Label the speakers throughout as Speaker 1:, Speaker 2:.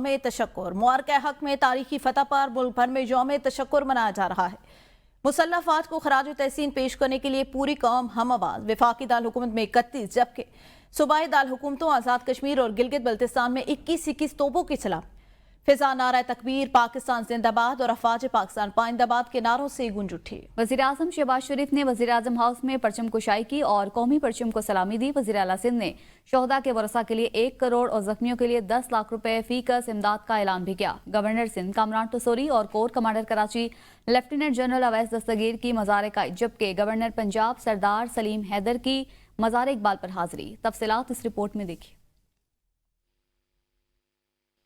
Speaker 1: یوم تشکر معرکہ حق میں تاریخی فتح پر ملک بھر میں یوم تشکر منایا جا رہا ہے۔ مسلح افواج کو خراج تحسین پیش کرنے کے لیے پوری قوم ہم آواز۔ وفاقی دارالحکومت میں 31 جبکہ صوبائی دارالحکومتوں آزاد کشمیر اور گلگت بلتستان میں 21 توپوں کی سلام۔ فضا نعرہ تکبیر، پاکستان زندہ باد اور افواج پاکستان پائندہ باد کے نعروں سے گونج اٹھی۔
Speaker 2: وزیراعظم شہباز شریف نے وزیراعظم ہاؤس میں پرچم کشائی کی اور قومی پرچم کو سلامی دی۔ وزیر اعلیٰ سندھ نے شہداء کے ورثاء کے لیے 1 کروڑ اور زخمیوں کے لیے 10 لاکھ روپے فی کس امداد کا اعلان بھی کیا۔ گورنر سندھ کامران ٹسوری اور corps commander Karachi lieutenant general Awais Dastgir کی مزار قائد، جبکہ گورنر پنجاب سردار سلیم حیدر کی مزار اقبال پر حاضری۔ تفصیلات اس رپورٹ میں دیکھیں۔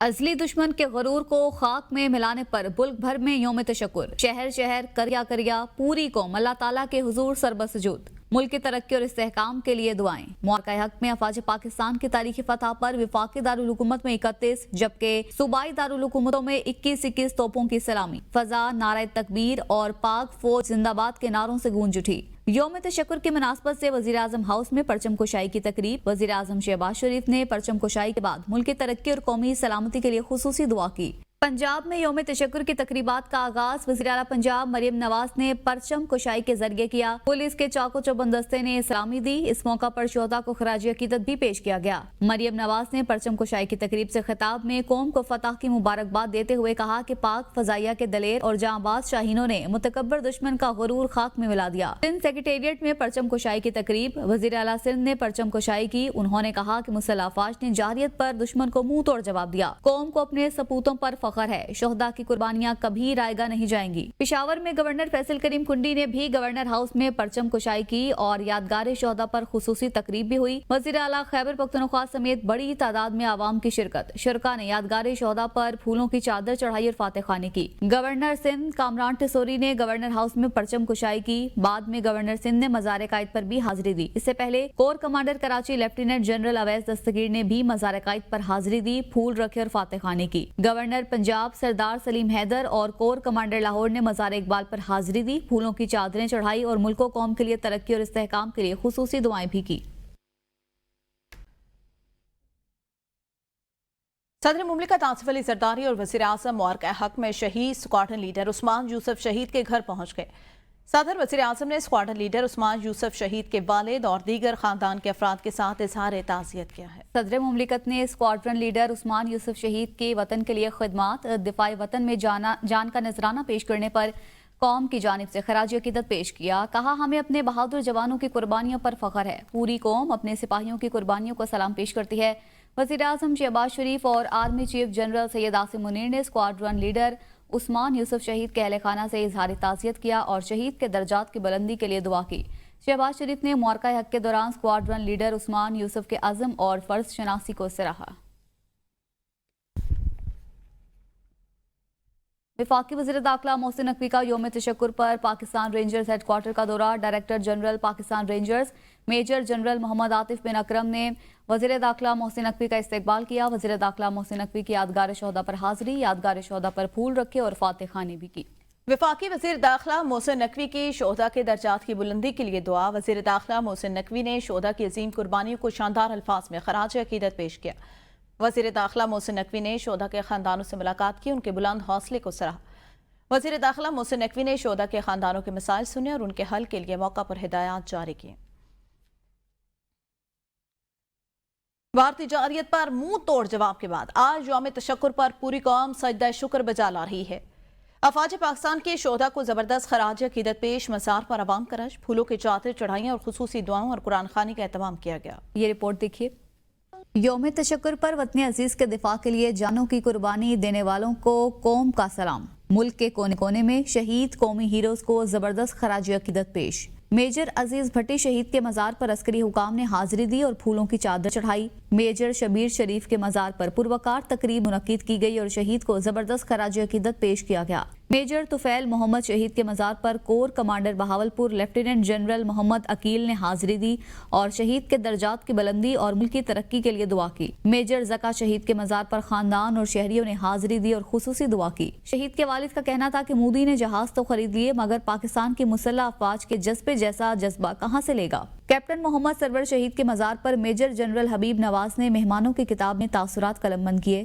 Speaker 2: ازلی دشمن کے غرور کو خاک میں ملانے پر ملک بھر میں یوم تشکر۔ شہر شہر کریا کریا پوری قوم اللہ تعالیٰ کے حضور سربسجود۔ ملک کی ترقی اور استحکام کے لیے دعائیں۔ معرکہ حق میں افواج پاکستان کی تاریخی فتح پر وفاقی دارالحکومت میں 31 جبکہ صوبائی دارالحکومتوں میں 21 توپوں کی سلامی۔ فضا نعرہ تکبیر اور پاک فوج زندہ باد کے نعروں سے گونج اٹھی۔ یوم تشکر کی مناسبت سے وزیراعظم ہاؤس میں پرچم کشائی کی تقریب۔ وزیراعظم شہباز شریف نے پرچم کشائی کے بعد ملک کی ترقی اور قومی سلامتی کے لیے خصوصی دعا کی۔ پنجاب میں یوم تشکر کی تقریبات کا آغاز وزیر اعلیٰ پنجاب مریم نواز نے پرچم کشائی کے ذریعے کیا۔ پولیس کے چاق و چوبند دستے نے سلامی دی۔ اس موقع پر شہداء کو خراج عقیدت بھی پیش کیا گیا۔ مریم نواز نے پرچم کشائی کی تقریب سے خطاب میں قوم کو فتح کی مبارکباد دیتے ہوئے کہا کہ پاک فضائیہ کے دلیر اور جاں باز شاہینوں نے متکبر دشمن کا غرور خاک میں ملا دیا۔ سندھ سیکریٹریٹ میں پرچم کشائی کی تقریب۔ وزیر اعلیٰ سندھ نے پرچم کشائی کی۔ انہوں نے کہا کہ مسلح افواج نے جارحیت پر دشمن کو منہ توڑ جواب دیا۔ قوم کو اپنے سپوتوں پر فخر ہے۔ شہداء کی قربانیاں کبھی رائیگاں نہیں جائیں گی۔ پشاور میں گورنر فیصل کریم کنڈی نے بھی گورنر ہاؤس میں پرچم کشائی کی اور یادگار شہداء پر خصوصی تقریب بھی ہوئی۔ وزیر اعلیٰ خیبر پختونخوا سمیت بڑی تعداد میں عوام کی شرکت۔ شرکاء نے یادگار شہداء پر پھولوں کی چادر چڑھائی اور فاتح خوانی کی۔ گورنر سندھ کامران ٹسوری نے گورنر ہاؤس میں پرچم کشائی کی۔ بعد میں گورنر سندھ نے مزار قائد پر بھی حاضری دی۔ اس سے پہلے corps commander Karachi lieutenant general Awais Dastgir نے بھی مزار قائد پر حاضری دی، پھول رکھے اور فاتح خوانی کی۔ گورنر پنجاب سردار سلیم حیدر اور کور کمانڈر لاہور نے مزار اقبال پر حاضری دی، پھولوں کی چادریں چڑھائی اور ملک و قوم کے لیے ترقی اور استحکام کے لیے خصوصی دعائیں بھی کی۔
Speaker 1: صدر مملکت آصف علی زرداری اور وزیر اعظم معرکہ حق میں شہید اسکواڈرن لیڈر عثمان یوسف شہید کے گھر پہنچ گئے۔ صدر وزیر اعظم نے اسکواڈرن لیڈر عثمان یوسف شہید کے والد اور دیگر خاندان کے افراد کے ساتھ اظہار تعزیت کیا ہے۔
Speaker 2: صدر مملکت نے اسکواڈرن لیڈر عثمان یوسف شہید کے وطن کے لیے خدمات، دفاع وطن میں جان کا نذرانہ پیش کرنے پر قوم کی جانب سے خراج عقیدت پیش کیا۔ کہا ہمیں اپنے بہادر جوانوں کی قربانیوں پر فخر ہے۔ پوری قوم اپنے سپاہیوں کی قربانیوں کو سلام پیش کرتی ہے۔ وزیر اعظم شہباز شریف اور army chief general Syed Asim Munir نے اسکواڈرن لیڈر عثمان یوسف شہید کے اہل خانہ سے اظہار تعزیت کیا اور شہید کے درجات کی بلندی کے لیے دعا کی۔ شہباز شریف نے معرکہ حق کے دوران اسکواڈرن لیڈر عثمان یوسف کے عزم اور فرض شناسی کو سراہا۔ وفاقی وزیر داخلہ محسن نقوی کا یوم تشکر پر پاکستان رینجرز ہیڈ کوارٹر کا دورہ۔ Director general Pakistan rangers major general Muhammad Atif bin Akram نے وزیر داخلہ محسن نقوی کا استقبال کیا۔ وزیر داخلہ محسن نقوی کی یادگار شہداء پر حاضری، یادگار شہداء پر پھول رکھے اور فاتح خوانی بھی کی۔
Speaker 1: وفاقی وزیر داخلہ محسن نقوی کی شہداء کے درجات کی بلندی کے لیے دعا۔ وزیر داخلہ محسن نقوی نے شہداء کی عظیم قربانیوں کو شاندار الفاظ میں خراج عقیدت پیش کیا۔ وزیر داخلہ محسن نقوی نے شہداء کے خاندانوں سے ملاقات کی، ان کے بلند حوصلے کو سراہا۔ وزیر داخلہ محسن نقوی نے شہداء کے خاندانوں کے مسائل سنے اور ان کے حل کے لیے موقع پر ہدایات جاری کی۔ بھارتی جارحیت پر منہ توڑ جواب کے بعد آج یوم تشکر پر پوری قوم سجدہ شکر بجا لا رہی ہے۔ افواج پاکستان کے شہداء کو زبردست خراج عقیدت پیش، مزار پر عوام کا رش، پھولوں کی چادر چڑھائیاں اور خصوصی دعاؤں اور قرآن خوانی کا اہتمام کیا گیا۔
Speaker 2: یہ رپورٹ دیکھیے۔ یوم تشکر پر وطن عزیز کے دفاع کے لیے جانوں کی قربانی دینے والوں کو قوم کا سلام۔ ملک کے کونے کونے میں شہید قومی ہیروز کو زبردست خراج عقیدت پیش۔ میجر عزیز بھٹی شہید کے مزار پر عسکری حکام نے حاضری دی اور پھولوں کی چادر چڑھائی۔ میجر شبیر شریف کے مزار پر پروقار تقریب منعقد کی گئی اور شہید کو زبردست خراج عقیدت پیش کیا گیا۔ میجر طفیل محمد شہید کے مزار پر core commander Bahawalpur lieutenant general Muhammad Aqeel نے حاضری دی اور شہید کے درجات کی بلندی اور ملکی ترقی کے لیے دعا کی۔ میجر زکا شہید کے مزار پر خاندان اور شہریوں نے حاضری دی اور خصوصی دعا کی۔ شہید کے والد کا کہنا تھا کہ مودی نے جہاز تو خرید لیے مگر پاکستان کی مسلح افواج کے جذبے جیسا جذبہ کہاں سے لے گا۔ کیپٹن محمد سرور شہید کے مزار پر میجر جنرل حبیب نواز نے مہمانوں کی کتاب میں تاثرات قلم بند کیے۔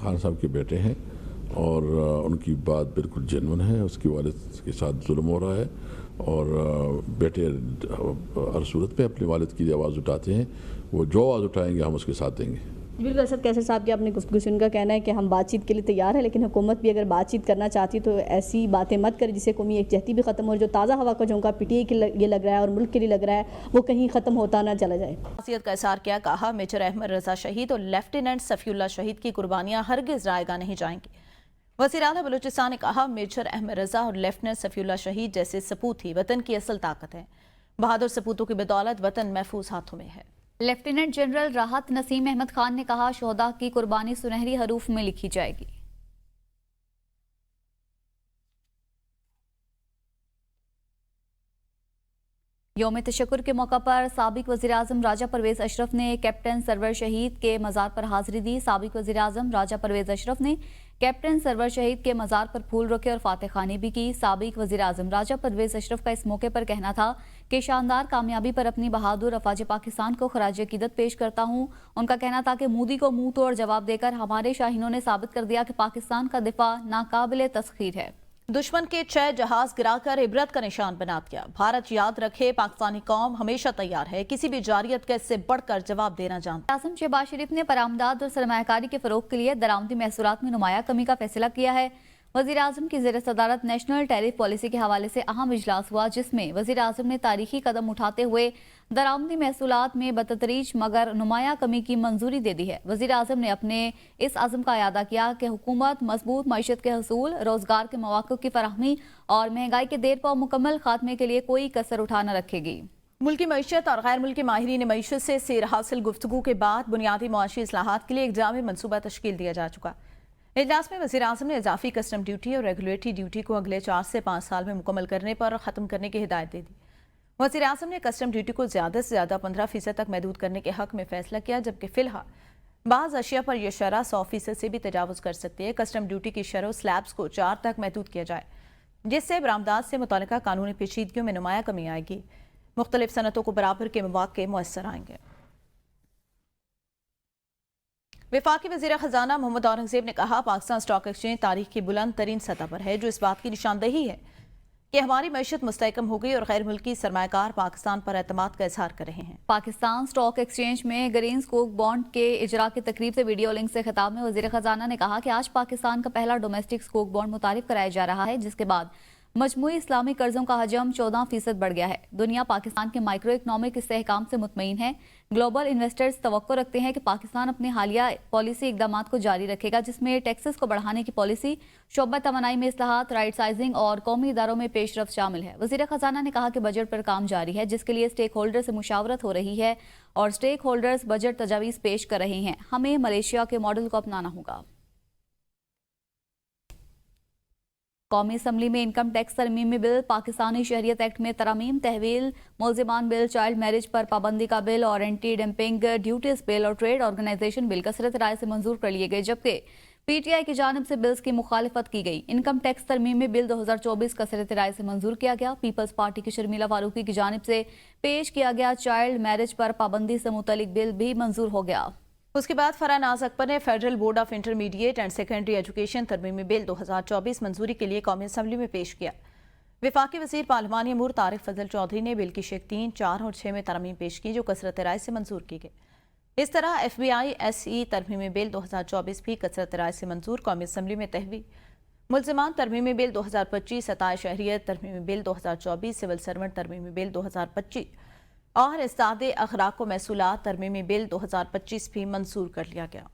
Speaker 3: خان صاحب کے بیٹے ہیں اور ان کی بات بالکل جینون ہے. اس کی والد کے ساتھ ظلم ہو رہا ہے اور بیٹے ہر صورت پہ اپنے والد کی آواز اٹھاتے ہیں. وہ جو آواز اٹھائیں گے ہم اس کے ساتھ دیں گے.
Speaker 4: بالکل اسد کیسر صاحب کی اپنے گفتگو سے ان کا کہنا ہے کہ ہم بات چیت کے لیے تیار ہیں، لیکن حکومت بھی اگر بات چیت کرنا چاہتی ہے تو ایسی باتیں مت کرے جس سے قومی یکجہتی بھی ختم ہو. جو تازہ ہوا کا جھونکا پی ٹی آئی کے لیے لگ رہا ہے اور ملک کے لیے لگ رہا ہے وہ کہیں ختم ہوتا نہ چلا جائے.
Speaker 1: خاصیت کا اظہار کیا، کہا میجر احمد رضا شہید اور لیفٹیننٹ صفی اللہ شہید کی قربانیاں ہرگز ضائع نہیں جائیں گی. وزیر اعلیٰ بلوچستان نے کہا میجر احمد رضا اور لیفٹیننٹ صفی اللہ شہید جیسے سپوت ہی وطن کی اصل طاقت ہیں. بہادر سپوتوں کی بدولت وطن محفوظ ہاتھوں میں ہے.
Speaker 2: لیفٹیننٹ جنرل راحت نسیم احمد خان نے کہا شہداء کی قربانی سنہری حروف میں لکھی جائے گی. یوم تشکر کے موقع پر سابق وزیراعظم راجہ پرویز اشرف نے کیپٹن سرور شہید کے مزار پر حاضری دی. سابق وزیراعظم راجہ پرویز اشرف نے کیپٹن سرور شہید کے مزار پر پھول رکھے اور فاتح خوانی بھی کی. سابق وزیراعظم راجہ پرویز اشرف کا اس موقع پر کہنا تھا کہ شاندار کامیابی پر اپنی بہادر افواج پاکستان کو خراج عقیدت پیش کرتا ہوں. ان کا کہنا تھا کہ مودی کو منہ توڑ جواب دے کر ہمارے شاہینوں نے ثابت کر دیا کہ پاکستان کا دفاع ناقابل تسخیر ہے.
Speaker 1: دشمن کے 6 جہاز گرا کر عبرت کا نشان بنا دیا. بھارت یاد رکھے پاکستانی قوم ہمیشہ تیار ہے کسی بھی جارحیت کا اس سے بڑھ کر جواب دینا جانتا.
Speaker 2: اعظم شہباز شریف نے برآمدات اور سرمایہ کاری کے فروغ کے لیے درآمدی محصولات میں نمایاں کمی کا فیصلہ کیا ہے. وزیر اعظم کی زیر صدارت نیشنل ٹیرف پالیسی کے حوالے سے اہم اجلاس ہوا جس میں وزیر اعظم نے تاریخی قدم اٹھاتے ہوئے درآمدی محصولات میں بتدریج مگر نمایاں کمی کی منظوری دے دی ہے. وزیر اعظم نے اپنے اس عزم کا اعادہ کیا کہ حکومت مضبوط معیشت کے حصول، روزگار کے مواقع کی فراہمی اور مہنگائی کے دیر پا مکمل خاتمے کے لیے کوئی کسر اٹھا نہ رکھے گی.
Speaker 1: ملکی معیشت اور غیر ملکی ماہرین معیشت سے سیر حاصل گفتگو کے بعد بنیادی معاشی اصلاحات کے لیے ایک جامع منصوبہ تشکیل دیا جا چکا. اجلاس میں وزیر اعظم نے اضافی کسٹم ڈیوٹی اور ریگولیٹری ڈیوٹی کو اگلے 4 سے 5 سال میں مکمل کرنے پر ختم کرنے کی ہدایت دے دی. وزیر اعظم نے کسٹم ڈیوٹی کو زیادہ سے زیادہ 15% تک محدود کرنے کے حق میں فیصلہ کیا، جبکہ فی الحال بعض اشیاء پر یہ شرح 100% سے بھی تجاوز کر سکتی ہے. کسٹم ڈیوٹی کی شرح سلیبز کو 4 تک محدود کیا جائے جس سے برآمدات سے متعلقہ قانونی پیچیدگیوں میں نمایاں کمی آئے گی. مختلف صنعتوں کو برابر کے مواقع میسر آئیں گے. وفاقی وزیر خزانہ محمد اورنگزیب نے کہا پاکستان اسٹاک ایکسچینج تاریخ کی بلند ترین سطح پر ہے، جو اس بات کی نشاندہی ہے کہ ہماری معیشت مستحکم ہو گئی اور غیر ملکی سرمایہ کار پاکستان پر اعتماد کا اظہار کر رہے ہیں.
Speaker 2: پاکستان اسٹاک ایکسچینج میں گرین سکوک بانڈ کے اجرا کی تقریب سے ویڈیو لنک سے خطاب میں وزیر خزانہ نے کہا کہ آج پاکستان کا پہلا ڈومیسٹک سکوک بانڈ متعارف کرایا جا رہا ہے، جس کے بعد مجموعی اسلامی قرضوں کا حجم 14% بڑھ گیا ہے. دنیا پاکستان کے مائکرو اکنامک استحکام سے مطمئن ہے. گلوبل انویسٹرز توقع رکھتے ہیں کہ پاکستان اپنے حالیہ پالیسی اقدامات کو جاری رکھے گا، جس میں ٹیکسز کو بڑھانے کی پالیسی، شعبہ توانائی میں اصلاحات، رائٹ سائزنگ اور قومی اداروں میں پیش رفت شامل ہے. وزیر خزانہ نے کہا کہ بجٹ پر کام جاری ہے، جس کے لیے اسٹیک ہولڈر سے مشاورت ہو رہی ہے اور اسٹیک ہولڈرز بجٹ تجاویز پیش کر رہے ہیں. ہمیں ملیشیا کے ماڈل کو اپنانا ہوگا. قومی اسمبلی میں انکم ٹیکس ترمیمی بل، پاکستانی شہریت ایکٹ میں ترامیم، تحویل ملزمان بل، چائلڈ میرج پر پابندی کا بل اور اینٹی ڈمپنگ ڈیوٹیز بل اور ٹریڈ آرگنائزیشن بل کثرت رائے سے منظور کر لیے گئے، جبکہ پی ٹی آئی کی جانب سے بلز کی مخالفت کی گئی. انکم ٹیکس ترمیمی بل 2024 کثرت رائے سے منظور کیا گیا. پیپلز پارٹی کی شرمیلا فاروقی کی جانب سے پیش کیا گیا چائلڈ میرج پر پابندی سے متعلق بل بھی منظور ہو گیا.
Speaker 1: اس کے بعد فرح ناز اکبر نے federal board of intermediate and secondary education ترمیمی بل 2024 منظوری کے لیے قومی اسمبلی میں پیش کیا. وفاقی وزیر پارلیمانی امور طارق فضل چودھری نے بل کی شق 3, 4 اور 6 میں ترمیم پیش کی جو کثرت رائے سے منظور کی گئی. اس طرح F B I S E ترمیمی بل 2024 بھی کثرت رائے سے منظور. قومی اسمبلی میں تحویل ملزمان ترمیمی بل 2025، عطائے شہریت ترمیمی بل 2024، سول سرونٹ ترمیمی بل 2025 اور استاد اخلاق و محصولات ترمیمی بل 2025 بھی منظور کر لیا گیا.